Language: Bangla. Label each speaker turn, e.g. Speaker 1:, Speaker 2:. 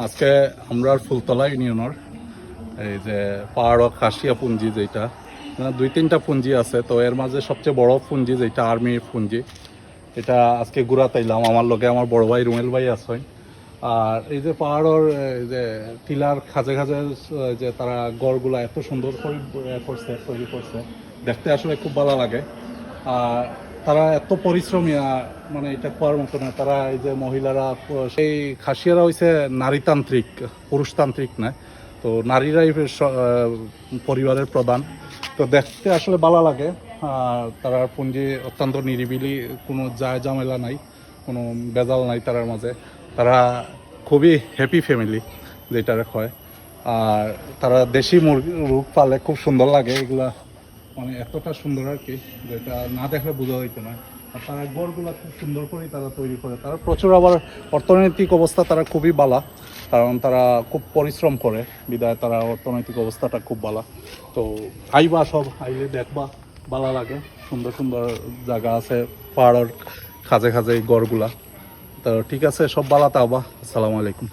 Speaker 1: আজকে আমরা ফুলতলা ইউনিয়নের এই যে পাহাড় খাসিয়া পুঞ্জি যেটা দুই তিনটা পুঞ্জি আছে, তো এর মাঝে সবচেয়ে বড় পুঞ্জি যেটা আর্মির পুঞ্জি, এটা আজকে ঘুরাতাইলাম। আমার লগে আমার বড় ভাই রুমেল ভাই আছে। আর এই যে পাহাড়ের যে টিলার খাজে খাজে যে তারা গড়গুলা এত সুন্দর করে করছে, তৈরি করছে, দেখতে আসলে খুব ভালো লাগে। আর তারা এত পরিশ্রমী, মানে এটা কোয়ার মতো না। তারা এই যে মহিলারা, সেই খাসিয়ারা হইছে নারীতান্ত্রিক, পুরুষতান্ত্রিক না, তো নারীরাই পরিবারের প্রধান। তো দেখতে আসলে ভালো লাগে। আর তারা পুঞ্জি অত্যন্ত নিরিবিলি, কোনো যায় ঝামেলা নাই, কোনো বেজাল নাই তারার মাঝে। তারা খুবই হ্যাপি ফ্যামিলি যেটা হয়। আর তারা দেশি মুরগি রূপ পালে খুব সুন্দর লাগে এগুলা, মানে এতটা সুন্দর আর কি, যেটা না দেখলে বোঝা হইতো না। আর তারা গড়গুলা খুব সুন্দর করেই তারা তৈরি করে। তারা প্রচুর, আবার অর্থনৈতিক অবস্থা তারা খুবই ভালো, কারণ তারা খুব পরিশ্রম করে বিদায় তারা অর্থনৈতিক অবস্থাটা খুব ভালো। তো আইবা, সব আইলে দেখবা, ভালো লাগে। সুন্দর সুন্দর জায়গা আছে পাহাড়ের খাজে খাজে এই গড়গুলা। তো ঠিক আছে, সব ভালো থাকবা। আসসালামু আলাইকুম।